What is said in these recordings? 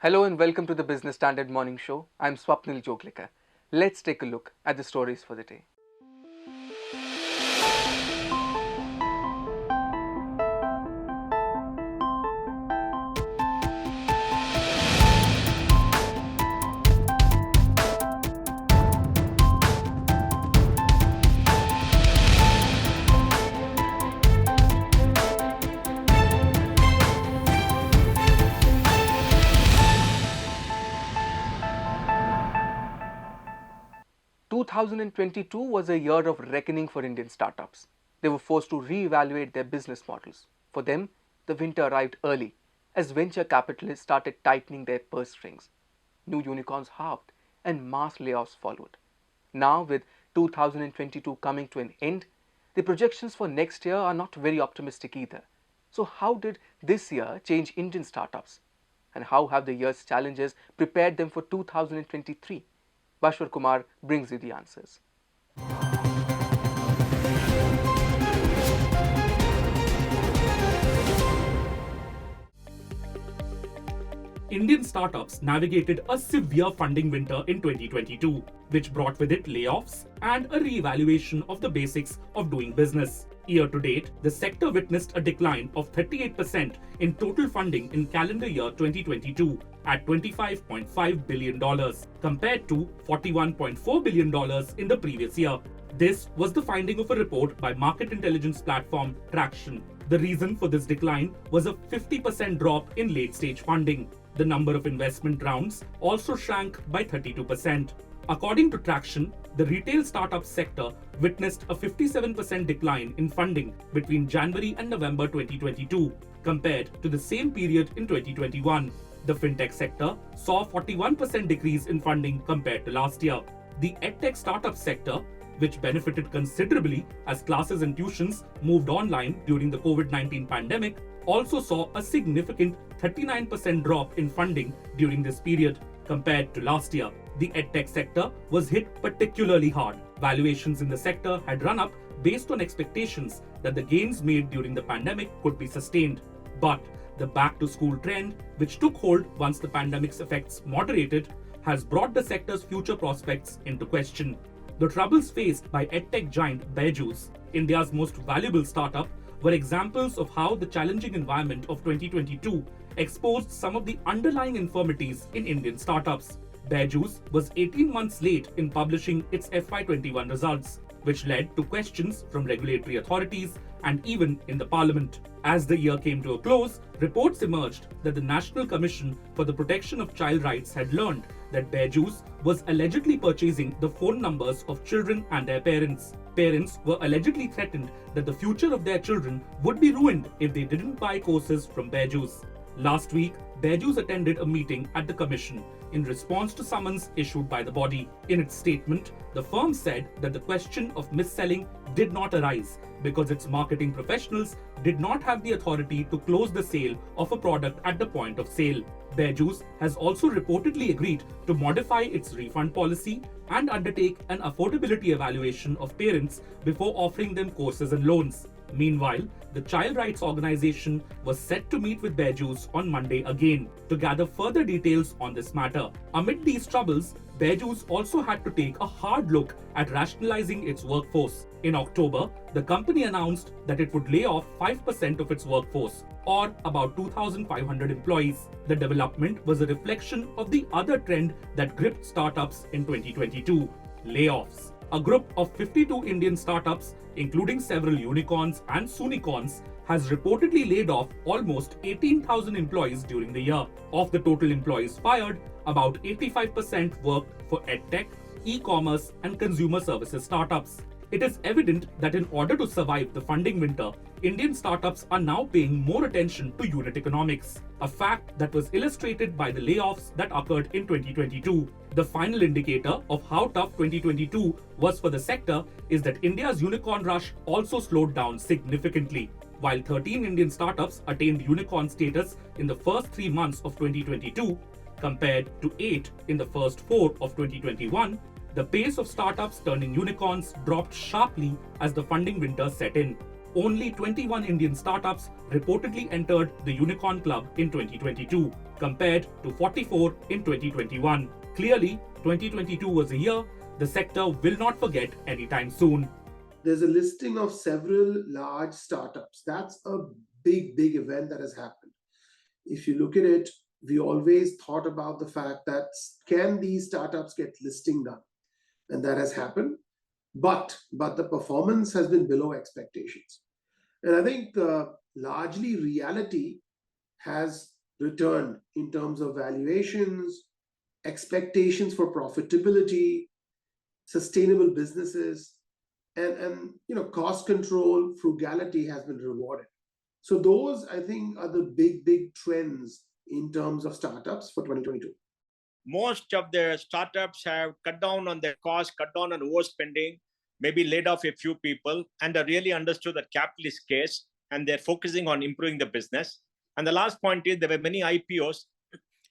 Hello and welcome to the Business Standard Morning Show. I'm Swapnil Joglikar. Let's take a look at the stories for the day. 2022 was a year of reckoning for Indian startups. They were forced to re-evaluate their business models. For them, the winter arrived early as venture capitalists started tightening their purse strings. New unicorns halved and mass layoffs followed. Now, with 2022 coming to an end, the projections for next year are not very optimistic either. So how did this year change Indian startups? And how have the year's challenges prepared them for 2023? Bashwar Kumar brings you the answers. Indian startups navigated a severe funding winter in 2022, which brought with it layoffs and a re-evaluation of the basics of doing business. Year to date, the sector witnessed a decline of 38% in total funding in calendar year 2022 at $25.5 billion compared to $41.4 billion in the previous year. This was the finding of a report by market intelligence platform Traction. The reason for this decline was a 50% drop in late-stage funding. The number of investment rounds also shrank by 32%. According to Traction, the retail startup sector witnessed a 57% decline in funding between January and November 2022 compared to the same period in 2021. The fintech sector saw a 41% decrease in funding compared to last year. The edtech startup sector, which benefited considerably as classes and tuitions moved online during the COVID-19 pandemic, also saw a significant 39% drop in funding during this period compared to last year. The edtech sector was hit particularly hard. Valuations in the sector had run up based on expectations that the gains made during the pandemic could be sustained. But the back-to-school trend, which took hold once the pandemic's effects moderated, has brought the sector's future prospects into question. The troubles faced by edtech giant Byju's, India's most valuable startup, were examples of how the challenging environment of 2022 exposed some of the underlying infirmities in Indian startups. Byju's was 18 months late in publishing its FY21 results, which led to questions from regulatory authorities and even in the parliament. As the year came to a close, reports emerged that the National Commission for the Protection of Child Rights had learned that Byju's was allegedly purchasing the phone numbers of children and their parents. Parents were allegedly threatened that the future of their children would be ruined if they didn't buy courses from Byju's. Last week, Byju's attended a meeting at the Commission in response to summons issued by the body. In its statement, the firm said that the question of mis-selling did not arise because its marketing professionals did not have the authority to close the sale of a product at the point of sale. Byju's has also reportedly agreed to modify its refund policy and undertake an affordability evaluation of parents before offering them courses and loans. Meanwhile, the child rights organization was set to meet with Byju's on Monday again to gather further details on this matter. Amid these troubles, Byju's also had to take a hard look at rationalizing its workforce. In October, the company announced that it would lay off 5% of its workforce, or about 2,500 employees. The development was a reflection of the other trend that gripped startups in 2022: layoffs. A group of 52 Indian startups, including several unicorns and soonicorns, has reportedly laid off almost 18,000 employees during the year. Of the total employees fired, about 85% worked for edtech, e-commerce, and consumer services startups. It is evident that in order to survive the funding winter, Indian startups are now paying more attention to unit economics, a fact that was illustrated by the layoffs that occurred in 2022. The final indicator of how tough 2022 was for the sector is that India's unicorn rush also slowed down significantly. While 13 Indian startups attained unicorn status in the first 3 months of 2022, compared to 8 in the first 4 of 2021, the pace of startups turning unicorns dropped sharply as the funding winter set in. Only 21 Indian startups reportedly entered the Unicorn Club in 2022, compared to 44 in 2021. Clearly, 2022 was a year the sector will not forget anytime soon. There's a listing of several large startups. That's a big event that has happened. If you look at it, we always thought about the fact that can these startups get listing done? And that has happened. But the performance has been below expectations. And I think largely reality has returned in terms of valuations, expectations for profitability, sustainable businesses, and cost control, frugality has been rewarded. So those, I think, are the big trends in terms of startups for 2022. Most of the startups have cut down on their costs, cut down on overspending, maybe laid off a few people, and they really understood that capital is scarce, and they're focusing on improving the business. And the last point is there were many IPOs,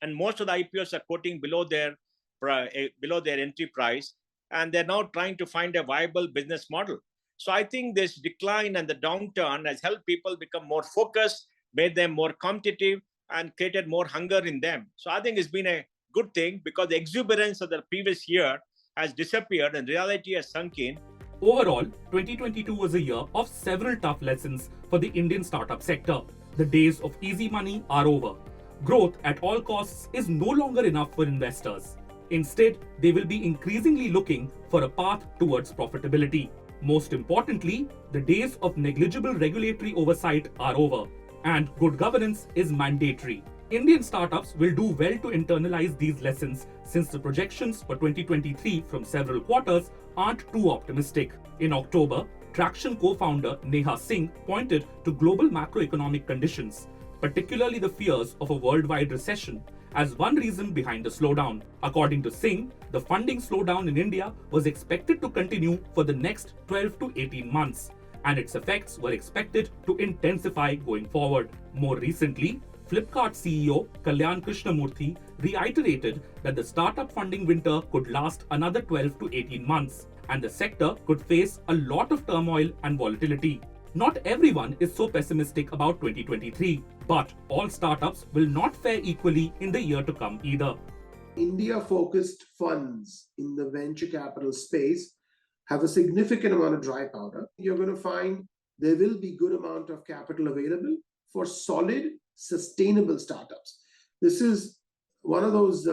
and most of the IPOs are quoting below their entry price, and they're now trying to find a viable business model. So I think this decline and the downturn has helped people become more focused, made them more competitive, and created more hunger in them. So I think it's been a good thing because the exuberance of the previous year has disappeared and reality has sunk in. Overall, 2022 was a year of several tough lessons for the Indian startup sector. The days of easy money are over. Growth at all costs is no longer enough for investors. Instead, they will be increasingly looking for a path towards profitability. Most importantly, the days of negligible regulatory oversight are over, and good governance is mandatory. Indian startups will do well to internalize these lessons since the projections for 2023 from several quarters aren't too optimistic. In October, Traction co-founder Neha Singh pointed to global macroeconomic conditions, particularly the fears of a worldwide recession, as one reason behind the slowdown. According to Singh, the funding slowdown in India was expected to continue for the next 12 to 18 months, and its effects were expected to intensify going forward. More recently, Flipkart CEO Kalyan Krishnamurthy reiterated that the startup funding winter could last another 12 to 18 months, and the sector could face a lot of turmoil and volatility. Not everyone is so pessimistic about 2023, but all startups will not fare equally in the year to come either. India-focused funds in the venture capital space have a significant amount of dry powder. You're going to find there will be good amount of capital available for solid, sustainable startups. This is one of those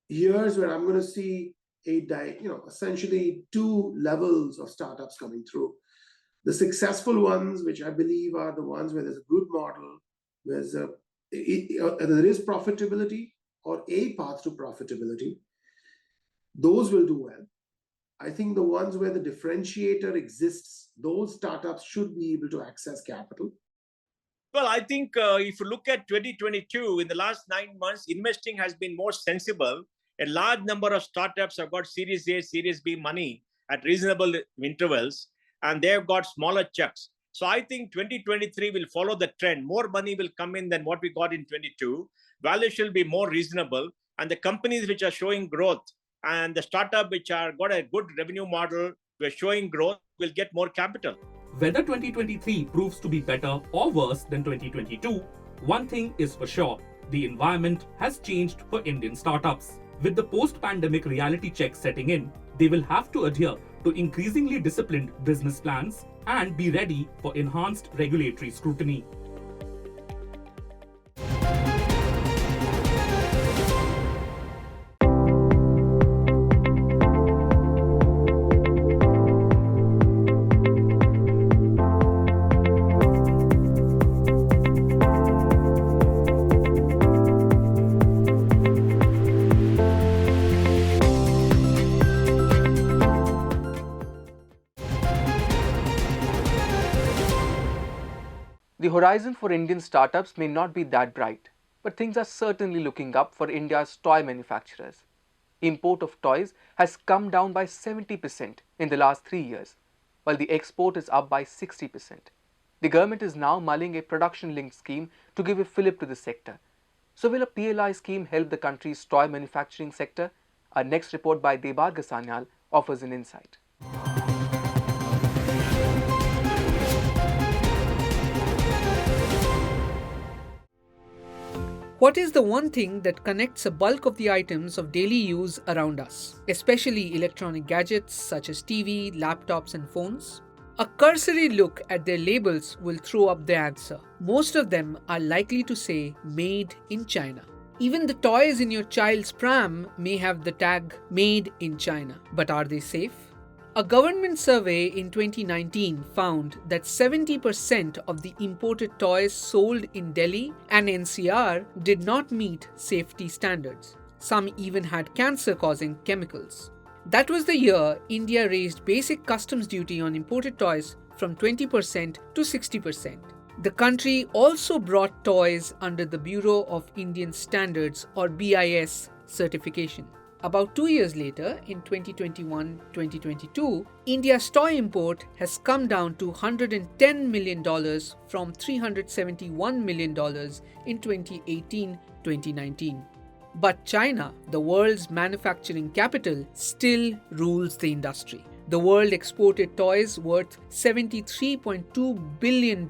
years where I'm going to see essentially two levels of startups coming through. The successful ones, which I believe are the ones where there's a good model, where there is profitability or a path to profitability, those will do well. I think the ones where the differentiator exists, those startups should be able to access capital. Well, I think if you look at 2022, in the last 9 months, investing has been more sensible. A large number of startups have got Series A, Series B money at reasonable intervals, and they've got smaller checks. So I think 2023 will follow the trend. More money will come in than what we got in 22. Valuation will be more reasonable, and the companies which are showing growth and the startup which are got a good revenue model, we're showing growth, will get more capital. Whether 2023 proves to be better or worse than 2022, one thing is for sure, the environment has changed for Indian startups. With the post-pandemic reality check setting in, they will have to adhere to increasingly disciplined business plans and be ready for enhanced regulatory scrutiny. The horizon for Indian startups may not be that bright, but things are certainly looking up for India's toy manufacturers. Import of toys has come down by 70% in the last 3 years, while the export is up by 60%. The government is now mulling a production-linked scheme to give a fillip to the sector. So will a PLI scheme help the country's toy manufacturing sector? Our next report by Debar Gasanyal offers an insight. What is the one thing that connects a bulk of the items of daily use around us, especially electronic gadgets such as TV, laptops, and phones? A cursory look at their labels will throw up the answer. Most of them are likely to say made in China. Even the toys in your child's pram may have the tag made in China. But are they safe? A government survey in 2019 found that 70% of the imported toys sold in Delhi and NCR did not meet safety standards. Some even had cancer-causing chemicals. That was the year India raised basic customs duty on imported toys from 20% to 60%. The country also brought toys under the Bureau of Indian Standards or BIS certification. About 2 years later, in 2021-2022, India's toy import has come down to $110 million from $371 million in 2018-2019. But China, the world's manufacturing capital, still rules the industry. The world exported toys worth $73.2 billion in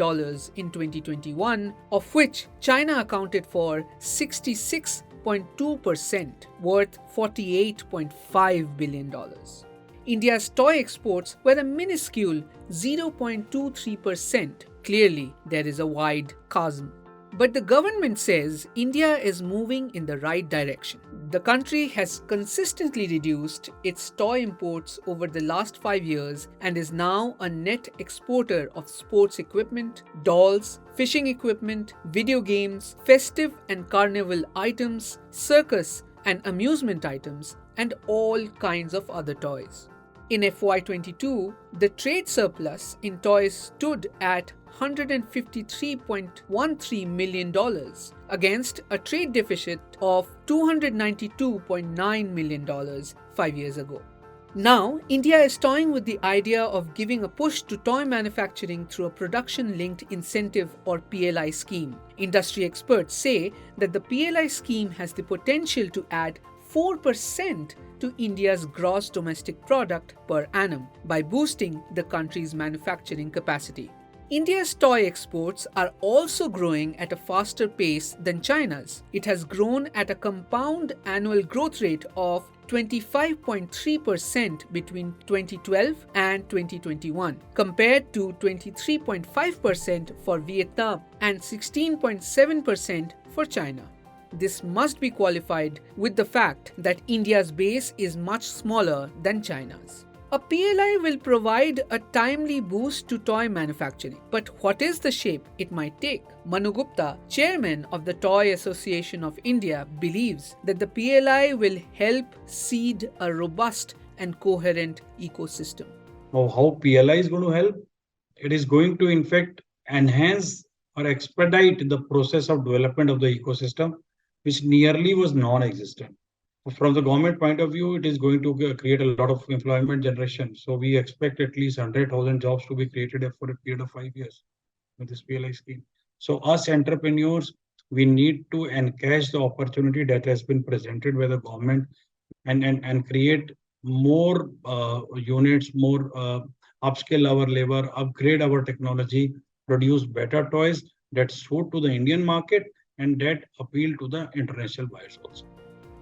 2021, of which China accounted for 66.2%, worth $48.5 billion. India's toy exports were a minuscule 0.23%. Clearly, there is a wide chasm. But the government says India is moving in the right direction. The country has consistently reduced its toy imports over the last 5 years and is now a net exporter of sports equipment, dolls, fishing equipment, video games, festive and carnival items, circus and amusement items, and all kinds of other toys. In FY22, the trade surplus in toys stood at $153.13 million against a trade deficit of $292.9 million 5 years ago. Now, India is toying with the idea of giving a push to toy manufacturing through a production-linked incentive or PLI scheme. Industry experts say that the PLI scheme has the potential to add 4% to India's gross domestic product per annum by boosting the country's manufacturing capacity. India's toy exports are also growing at a faster pace than China's. It has grown at a compound annual growth rate of 25.3% between 2012 and 2021, compared to 23.5% for Vietnam and 16.7% for China. This must be qualified with the fact that India's base is much smaller than China's. A PLI will provide a timely boost to toy manufacturing. But what is the shape it might take? Manu Gupta, chairman of the Toy Association of India, believes that the PLI will help seed a robust and coherent ecosystem. Now, how PLI is going to help? It is going to, in fact, enhance or expedite the process of development of the ecosystem, which nearly was non-existent. From the government point of view, it is going to create a lot of employment generation. So we expect at least 100,000 jobs to be created for a period of 5 years with this PLI scheme. So us entrepreneurs, we need to encash the opportunity that has been presented by the government and create more units, more upskill our labor, upgrade our technology, produce better toys that suit to the Indian market and that appeal to the international buyers also.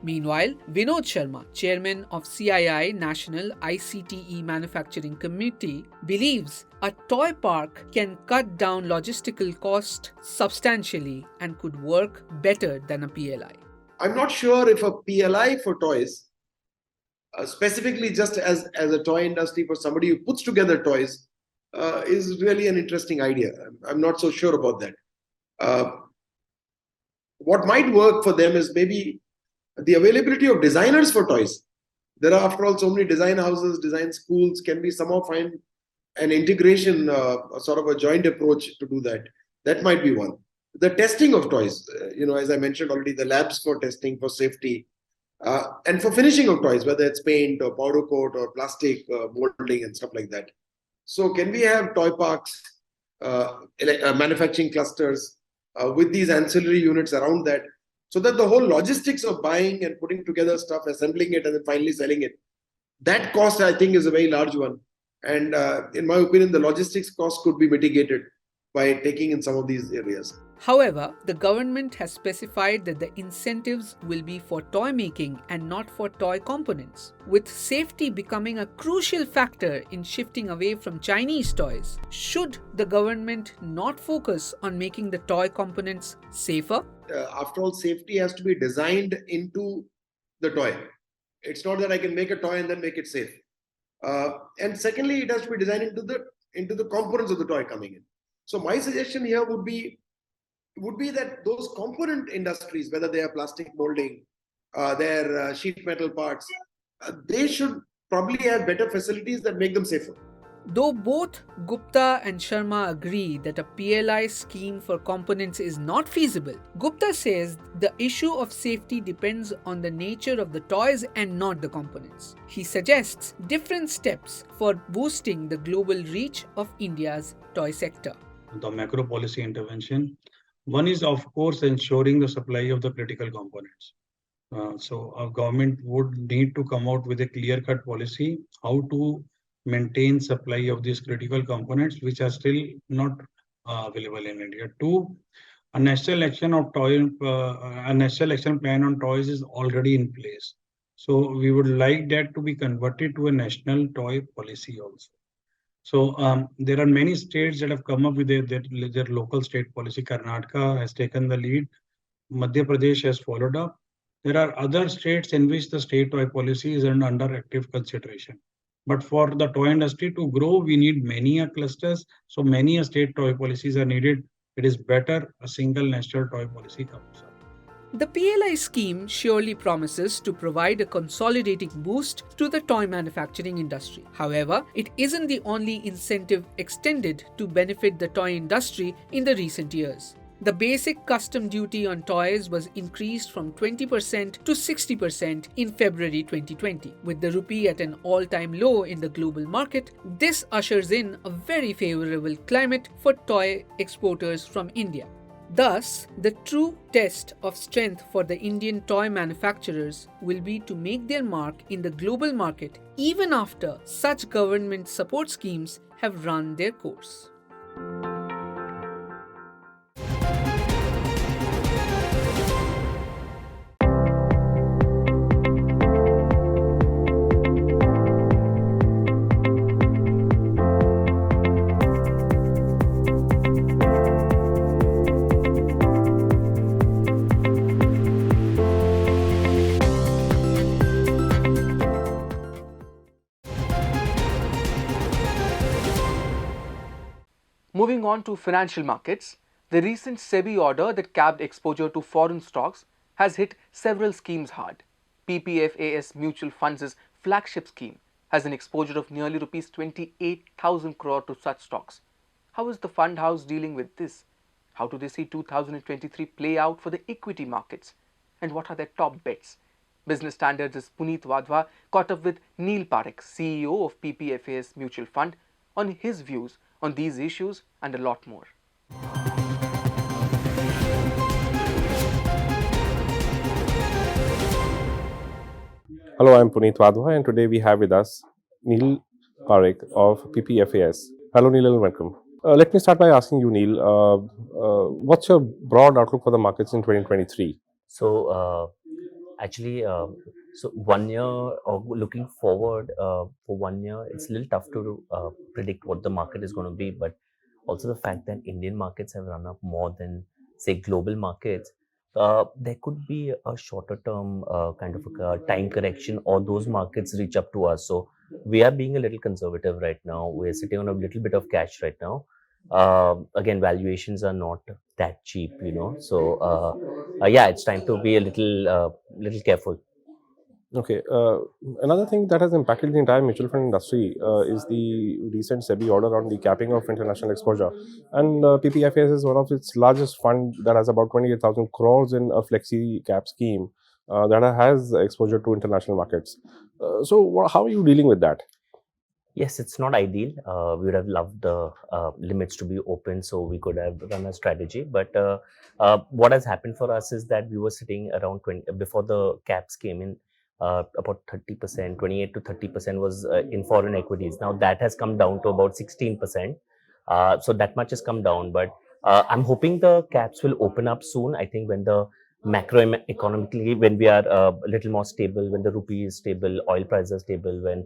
Meanwhile, Vinod Sharma, chairman of CII National ICTE Manufacturing Committee, believes a toy park can cut down logistical costs substantially and could work better than a PLI. I'm not sure if a PLI for toys, specifically just as a toy industry for somebody who puts together toys, is really an interesting idea. I'm not so sure about that. What might work for them is maybe the availability of designers for toys. There are, after all, so many design houses, design schools. Can we somehow find an integration, sort of a joint approach to do that? That might be one. The testing of toys, as I mentioned already, the labs for testing, for safety, and for finishing of toys, whether it's paint or powder coat or plastic molding and stuff like that. So can we have toy parks, manufacturing clusters with these ancillary units around that, so that the whole logistics of buying and putting together stuff, assembling it, and then finally selling it, that cost, I think, is a very large one. And in my opinion, the logistics cost could be mitigated by taking in some of these areas. However, the government has specified that the incentives will be for toy making and not for toy components. With safety becoming a crucial factor in shifting away from Chinese toys, should the government not focus on making the toy components safer? After all, safety has to be designed into the toy. It's not that I can make a toy and then make it safe. And secondly, it has to be designed into the components of the toy coming in. So my suggestion here would be that those component industries, whether they are plastic molding, their sheet metal parts, they should probably have better facilities that make them safer. Though both Gupta and Sharma agree that a PLI scheme for components is not feasible, Gupta says the issue of safety depends on the nature of the toys and not the components. He suggests different steps for boosting the global reach of India's toy sector. The macro policy intervention. One is, of course, ensuring the supply of the critical components. So our government would need to come out with a clear-cut policy how to maintain supply of these critical components which are still not available in India. Two, a national action plan on toys is already in place. So we would like that to be converted to a national toy policy also. So there are many states that have come up with their local state policy. Karnataka has taken the lead. Madhya Pradesh has followed up. There are other states in which the state toy policy is under active consideration. But for the toy industry to grow, we need many clusters. So many state toy policies are needed. It is better a single national toy policy comes up. The PLI scheme surely promises to provide a consolidating boost to the toy manufacturing industry. However, it isn't the only incentive extended to benefit the toy industry in the recent years. The basic custom duty on toys was increased from 20% to 60% in February 2020. With the rupee at an all-time low in the global market, this ushers in a very favorable climate for toy exporters from India. Thus, the true test of strength for the Indian toy manufacturers will be to make their mark in the global market even after such government support schemes have run their course. Moving on to financial markets, the recent SEBI order that capped exposure to foreign stocks has hit several schemes hard. PPFAS Mutual Funds' flagship scheme has an exposure of nearly Rs 28,000 crore to such stocks. How is the fund house dealing with this? How do they see 2023 play out for the equity markets? And what are their top bets? Business Standards' Puneet Wadhwa caught up with Neil Parekh, CEO of PPFAS Mutual Fund, on his views on these issues and a lot more. Hello, I'm Puneet Wadhwa, and today we have with us Neil Parekh of PPFAS. Hello, Neil, and welcome. Let me start by asking you, Neil, what's your broad outlook for the markets in 2023? So, so 1 year, or looking forward for 1 year, it's a little tough to predict what the market is going to be. But also the fact that Indian markets have run up more than, say, global markets, there could be a shorter term kind of a time correction, or those markets reach up to us. So we are being a little conservative right now. We're sitting on a little bit of cash right now. Again, valuations are not that cheap, So yeah, it's time to be a little careful. Okay. Another thing that has impacted the entire mutual fund industry is the recent SEBI order on the capping of international exposure. And PPFAS is one of its largest fund that has about 28,000 crores in a flexi cap scheme that has exposure to international markets. So how are you dealing with that? Yes, it's not ideal. We would have loved the limits to be open so we could have run a strategy. But what has happened for us is that we were sitting around 20 before the caps came in. About 30%, 28 to 30% was in foreign equities. Now that has come down to about 16%. So that much has come down. But I'm hoping the caps will open up soon. I think when the macroeconomically, when we are a little more stable, when the rupee is stable, oil prices are stable, when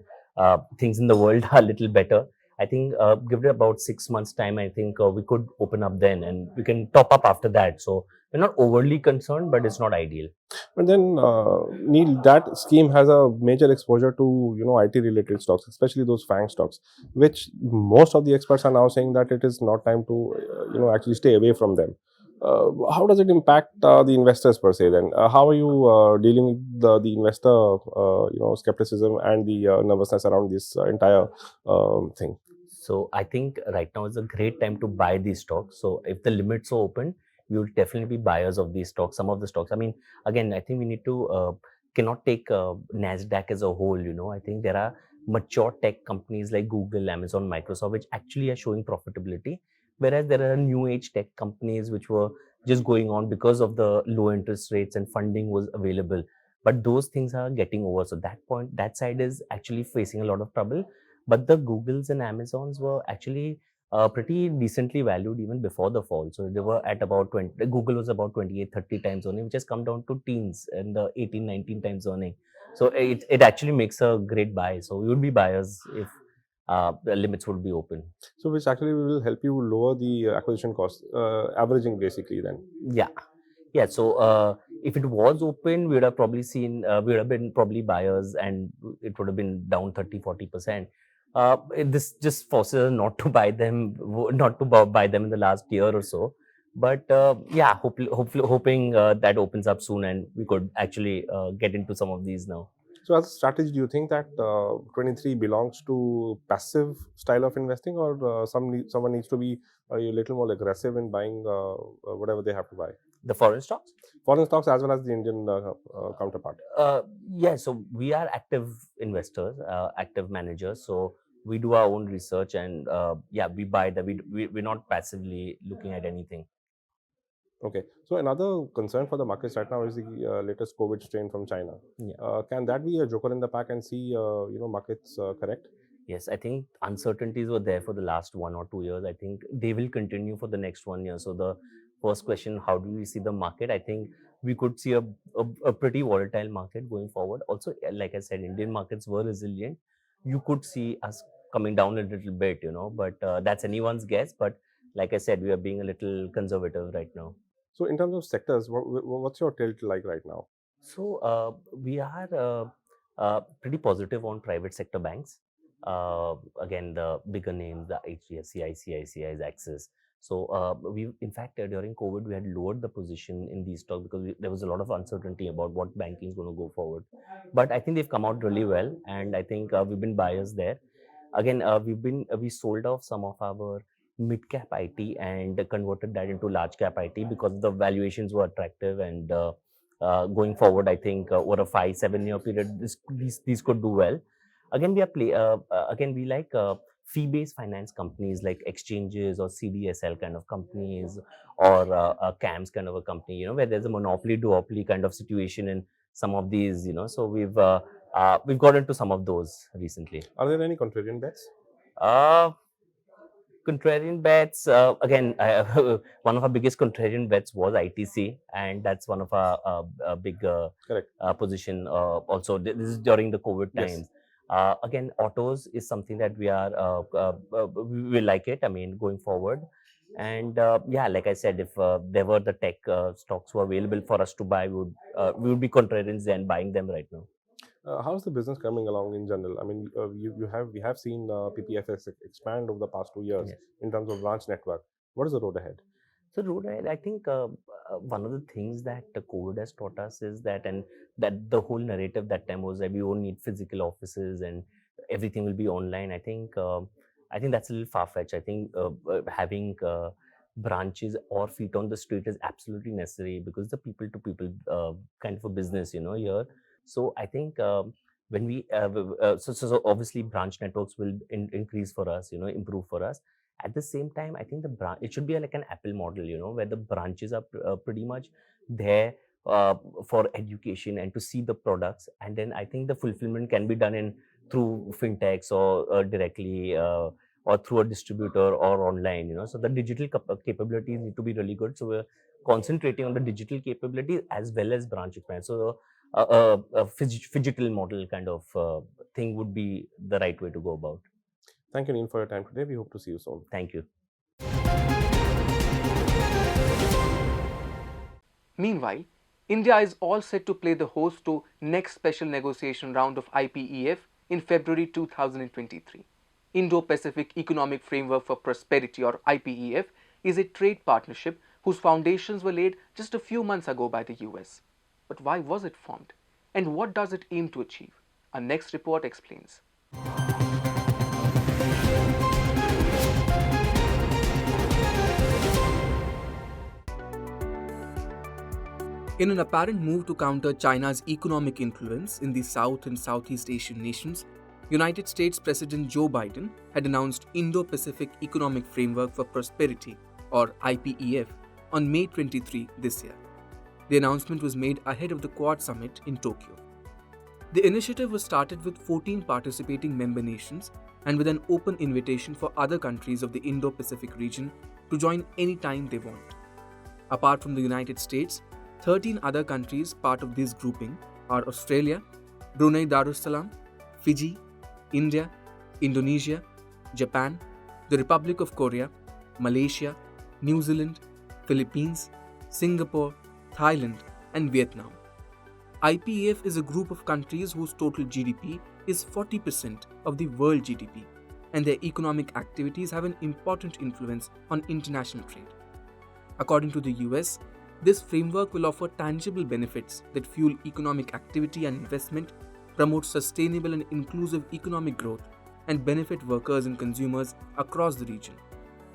things in the world are a little better, I think give it about 6 months time. I think we could open up then, and we can top up after that. So we're not overly concerned, but it's not ideal. But then, Neil, that scheme has a major exposure to IT related stocks, especially those FANG stocks, which most of the experts are now saying that it is not time to actually stay away from them. How does it impact the investors per se? Then, how are you dealing with the investor skepticism and the nervousness around this entire thing? So I think right now is a great time to buy these stocks. So if the limits are open, we will definitely be buyers of these stocks. Some of the stocks. I mean, again, I think we need to cannot take Nasdaq as a whole. I think there are mature tech companies like Google, Amazon, Microsoft, which actually are showing profitability, whereas there are new age tech companies which were just going on because of the low interest rates and funding was available. But those things are getting over. So that side is actually facing a lot of trouble, but the Googles and Amazons were actually pretty decently valued even before the fall. So they were at about 20, Google was about 28, 30 times earning, which has come down to teens and the 18, 19 times earning. So it actually makes a great buy. So we would be buyers if the limits would be open. So, which actually will help you lower the acquisition cost, averaging basically then. Yeah. So if it was open, we would have probably seen, we would have been probably buyers, and it would have been down 30-40%. This just forces us not to buy them, not to buy them in the last year or so. But yeah, hopefully, hoping that opens up soon and we could actually get into some of these now. So, as a strategy, do you think that 23 belongs to passive style of investing, or someone needs to be a little more aggressive in buying whatever they have to buy? The foreign stocks? Foreign stocks as well as the Indian counterpart. Yeah, so we are active investors, active managers. So we do our own research, and yeah, we buy that. We're not passively looking at anything. Okay. So another concern for the markets right now is the latest COVID strain from China. Yeah. Can that be a joker in the pack and see markets correct? Yes, I think uncertainties were there for the last 1 or 2 years. I think they will continue for the next 1 year. So the first question, how do we see the market? I think we could see a pretty volatile market going forward. Also, like I said, Indian markets were resilient. You could see us coming down a little bit, but that's anyone's guess. But like I said, we are being a little conservative right now. So in terms of sectors, what's your tilt like right now? So we are pretty positive on private sector banks. Again, the bigger names, the HDFC, ICICI, Axis. So we, in fact, during COVID, we had lowered the position in these stocks because there was a lot of uncertainty about what banking is going to go forward. But I think they've come out really well, and I think we've been buyers there. Again, we sold off some of our mid cap IT and converted that into large cap IT because the valuations were attractive, and going forward, I think over a 5-7 year period, these could do well. Again, we like fee-based finance companies like exchanges or CDSL kind of companies, or CAMS kind of a company, where there's a monopoly duopoly kind of situation in some of these, So we've got into some of those recently. Are there any contrarian bets? Contrarian bets, again, one of our biggest contrarian bets was ITC, and that's one of our big position. Also, this is during the COVID times. Yes. Again, autos is something that we will like it. I mean, going forward, and yeah, like I said, if there were the tech stocks were available for us to buy, we would be contrarians and buying them right now. How's the business coming along in general? I mean, we have seen PPFs expand over the past 2 years. Yes. In terms of branch network. What is the road ahead? So road ahead, I think one of the things that COVID has taught us is that, and that the whole narrative that time was that we won't need physical offices and everything will be online. I think that's a little far fetched. I think having branches or feet on the street is absolutely necessary, because the people to people kind of a business, here. So I think when we so obviously branch networks will increase for us, improve for us. At the same time, I think it should be like an Apple model, where the branches are pretty much there for education and to see the products, and then I think the fulfillment can be done through fintechs or directly or through a distributor or online, so the digital capabilities need to be really good. So we're concentrating on the digital capabilities as well as branch expansion. So a phygital model kind of thing would be the right way to go about. Thank you, Neil, for your time today. We hope to see you soon. Thank you. Meanwhile, India is all set to play the host to next special negotiation round of IPEF in February 2023. Indo-Pacific Economic Framework for Prosperity, or IPEF, is a trade partnership whose foundations were laid just a few months ago by the US. But why was it formed? And what does it aim to achieve? Our next report explains. In an apparent move to counter China's economic influence in the South and Southeast Asian nations, United States President Joe Biden had announced Indo-Pacific Economic Framework for Prosperity, or IPEF, on May 23 this year. The announcement was made ahead of the Quad Summit in Tokyo. The initiative was started with 14 participating member nations and with an open invitation for other countries of the Indo-Pacific region to join anytime they want. Apart from the United States, 13 other countries part of this grouping are Australia, Brunei Darussalam, Fiji, India, Indonesia, Japan, the Republic of Korea, Malaysia, New Zealand, Philippines, Singapore, Thailand, and Vietnam. IPEF is a group of countries whose total GDP is 40% of the world GDP, and their economic activities have an important influence on international trade. According to the US, this framework will offer tangible benefits that fuel economic activity and investment, promote sustainable and inclusive economic growth, and benefit workers and consumers across the region.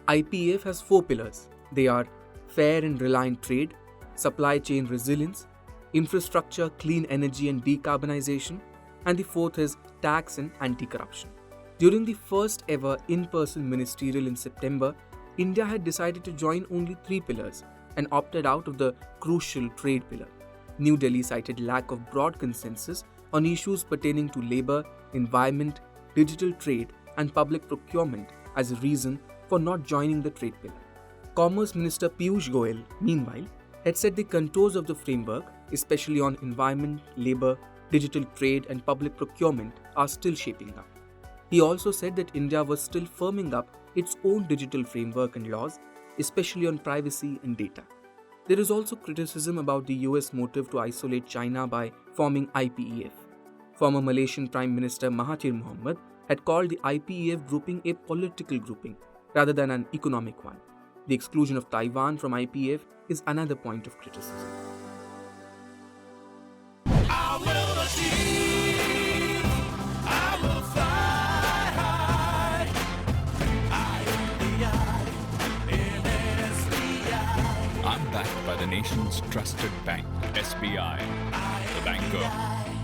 IPEF has 4 pillars. They are fair and reliant trade, supply chain resilience, infrastructure, clean energy and decarbonization, and the 4th is tax and anti-corruption. During the first ever in-person ministerial in September, India had decided to join only 3 pillars and opted out of the crucial trade pillar. New Delhi cited lack of broad consensus on issues pertaining to labor, environment, digital trade, and public procurement as a reason for not joining the trade pillar. Commerce Minister Piyush Goyal, meanwhile, had said the contours of the framework, especially on environment, labor, digital trade, and public procurement, are still shaping up. He also said that India was still firming up its own digital framework and laws, especially on privacy and data. There is also criticism about the US motive to isolate China by forming IPEF. Former Malaysian Prime Minister Mahathir Mohamad had called the IPEF grouping a political grouping rather than an economic one. The exclusion of Taiwan from IPEF is another point of criticism. By the nation's trusted bank, SBI, the banker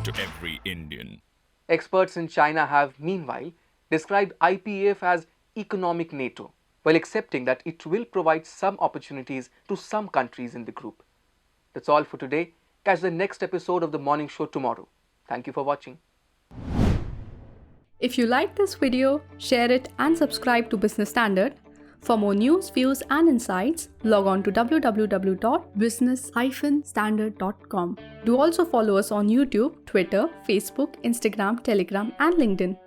to every Indian. Experts in China have, meanwhile, described IPEF as economic NATO, while accepting that it will provide some opportunities to some countries in the group. That's all for today. Catch the next episode of The Morning Show tomorrow. Thank you for watching. If you like this video, share it and subscribe to Business Standard. For more news, views and insights, log on to www.business-standard.com. Do also follow us on YouTube, Twitter, Facebook, Instagram, Telegram and LinkedIn.